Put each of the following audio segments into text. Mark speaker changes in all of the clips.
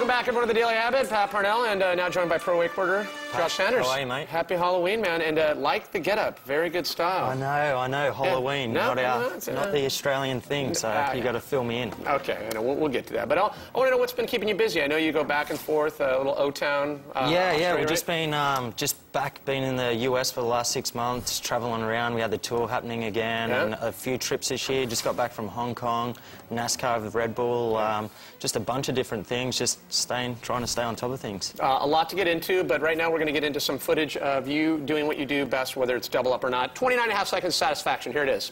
Speaker 1: Welcome back, everyone, to the Daily Habit. Pat Parnell, and now joined by pro wakeboarder Josh Sanders.
Speaker 2: How are you, mate?
Speaker 1: Happy Halloween, man, and like the get-up. Very good style.
Speaker 2: I know. Halloween,
Speaker 1: yeah.
Speaker 2: not the Australian thing, so you got to fill me in.
Speaker 1: Okay, I know, we'll get to that. But I want to know what's been keeping you busy. I know you go back and forth, a little O-Town.
Speaker 2: Yeah, we've just
Speaker 1: been
Speaker 2: been in the US for the last 6 months, traveling around. We had the tour happening again, and a few trips this year. Just got back from Hong Kong, NASCAR with Red Bull, just a bunch of different things, just trying to stay on top of things.
Speaker 1: A lot to get into, but right now we're going to get into some footage of you doing what you do best, whether it's double up or not. 29.5 seconds satisfaction. Here it is.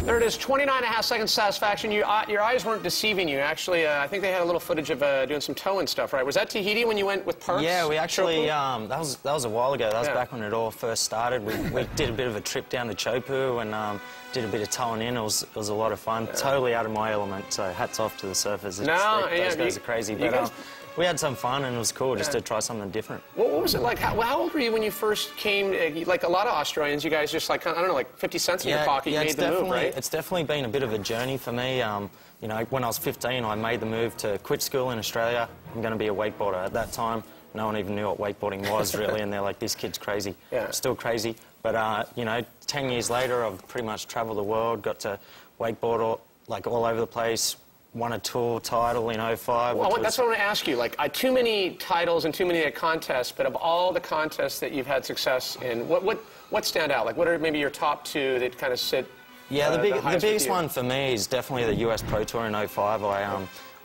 Speaker 1: There it is, 29.5 seconds satisfaction. Your eyes weren't deceiving you. Actually, I think they had a little footage of doing some towing stuff, right? Was that Tahiti when you went with Parks?
Speaker 2: Yeah, we actually, that was a while ago. That was back when it all first started. We did a bit of a trip down to Chopu and did a bit of towing in. It was a lot of fun. Totally out of my element, so hats off to the surfers. Those guys are crazy. But we had some fun, and it was cool just to try something different.
Speaker 1: What was it like? How old were you when you first came? Like a lot of Australians, you guys just like, I don't know, like 50 cents in your pocket, you made the move, right?
Speaker 2: It's definitely been a bit of a journey for me. You know, when I was 15, I made the move to quit school in Australia. I'm going to be a wakeboarder. At that time, no one even knew what wakeboarding was, really, and they're like, this kid's crazy. Yeah. Still crazy. But, you know, 10 years later, I've pretty much travelled the world, got to wakeboard all over the place, won a tour title in 05.
Speaker 1: Well, that's what I want to ask you. Like, too many titles and too many contests, but of all the contests that you've had success in, what stand out? Like, what are maybe your top two that kind of sit?
Speaker 2: Yeah, the biggest one for me is definitely the US Pro Tour in 05.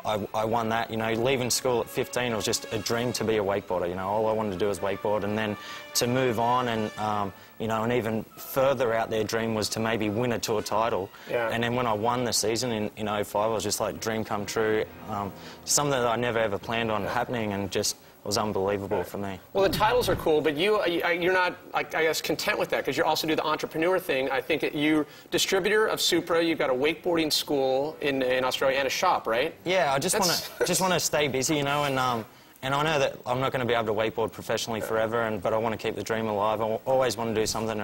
Speaker 2: I won that. You know, leaving school at 15, it was just a dream to be a wakeboarder. You know, all I wanted to do was wakeboard, and then to move on and you know, an even further out there dream was to maybe win a tour title. Yeah. And then when I won the season in 05, I was just like, dream come true. Something that I never ever planned on happening, and just it was unbelievable for me. Well,
Speaker 1: the titles are cool, but you're not, like, I guess, content with that, because you also do the entrepreneur thing. I think you're distributor of Supra. You've got a wakeboarding school in Australia and a shop, right?
Speaker 2: Yeah, I just want to stay busy, you know, and I know that I'm not going to be able to wakeboard professionally forever, but I want to keep the dream alive. I always want to do something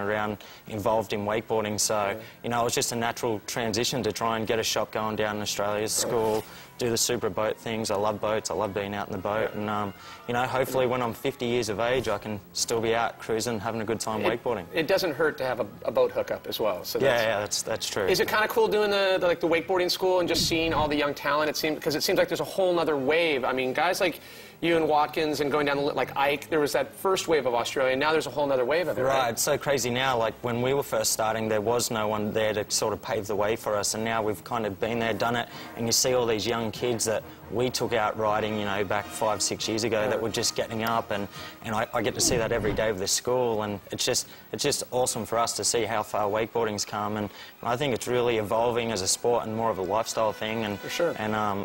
Speaker 2: involved in wakeboarding, so, you know, it was just a natural transition to try and get a shop going down in Australia's school, do the super boat things. I love boats. I love being out in the boat, and, you know, hopefully when I'm 50 years of age, I can still be out cruising, having a good time wakeboarding.
Speaker 1: It doesn't hurt to have a boat hookup as well. So
Speaker 2: that's true.
Speaker 1: Is it kind of cool doing the wakeboarding school and just seeing all the young talent? Because it seems like there's a whole other wave. I mean, guys like you and Watkins and going down like Ike, there was that first wave of Australia, and now there's a whole other wave of it, right?
Speaker 2: It's so crazy now. Like, when we were first starting, there was no one there to sort of pave the way for us, and now we've kind of been there, done it, and you see all these young kids that we took out riding, you know, back 5, 6 years ago that were just getting up, and I get to see that every day with the school, and it's just awesome for us to see how far wakeboarding's come, and I think it's really evolving as a sport and more of a lifestyle thing, and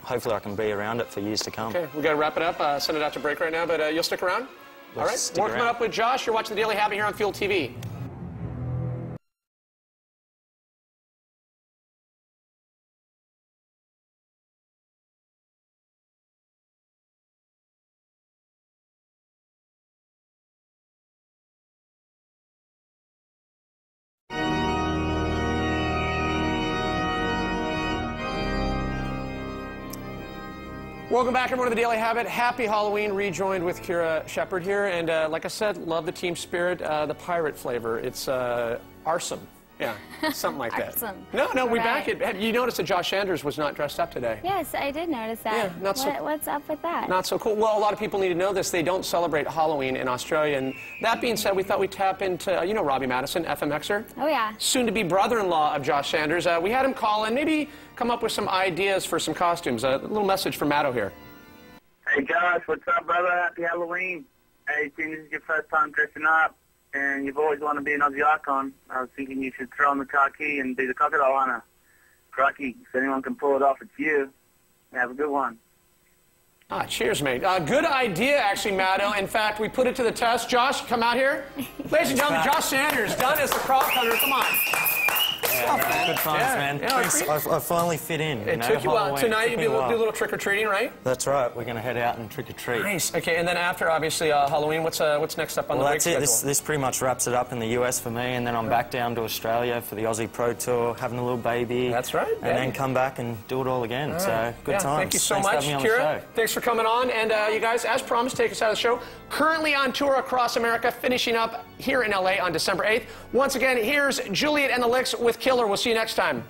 Speaker 2: hopefully I can be around it for years to come.
Speaker 1: Okay, we've got to wrap it up, send it out to break right now, but you'll stick around? All right, more coming up with Josh. You're watching The Daily Habit here on Fuel TV. Welcome back, everyone, to The Daily Habit. Happy Halloween. Rejoined with Kira Shepard here. And like I said, love the team spirit, the pirate flavor. It's arson. Yeah, something like that. No, we back it. You noticed that Josh Sanders was not dressed up today.
Speaker 3: Yes, I did notice that. Yeah, what's up with that?
Speaker 1: Not so cool. Well, a lot of people need to know this. They don't celebrate Halloween in Australia. And that being said, we thought we'd tap into, you know, Robbie Madison, FMXer.
Speaker 3: Oh, yeah.
Speaker 1: Soon-to-be brother-in-law of Josh Sanders. We had him call and maybe come up with some ideas for some costumes. A little message from Matto here.
Speaker 4: Hey, Josh, what's up, brother? Happy Halloween. Hey, seeing this is your first time dressing up, and you've always wanted to be an Aussie icon. I was thinking you should throw on the khaki and be the crocodile hunter. Crikey, if anyone can pull it off, it's you. Have a good one.
Speaker 1: Ah, cheers, mate. Good idea, actually, Matto. In fact, we put it to the test. Josh, come out here. Ladies and gentlemen, Josh Sanders, done as the cross cutter. Come on.
Speaker 2: Yeah, good times, man. I finally fit in.
Speaker 1: It took you a while. Tonight, you'll do a little trick-or-treating, right?
Speaker 2: That's right. We're going to head out and trick-or-treat.
Speaker 1: Nice. Okay, and then after, obviously, Halloween, what's next up on the week schedule?
Speaker 2: This pretty much wraps it up in the US for me, and then I'm back down to Australia for the Aussie Pro Tour, having a little baby.
Speaker 1: That's right.
Speaker 2: And then come back and do it all again. So, good times.
Speaker 1: Thank you so much,
Speaker 2: Thanks for having me on the show.
Speaker 1: Thanks for coming on. And you guys, as promised, take us out of the show. Currently on tour across America, finishing up here in LA on December 8th. Once again, here's Juliet and the Licks with Killer. We'll see you next time.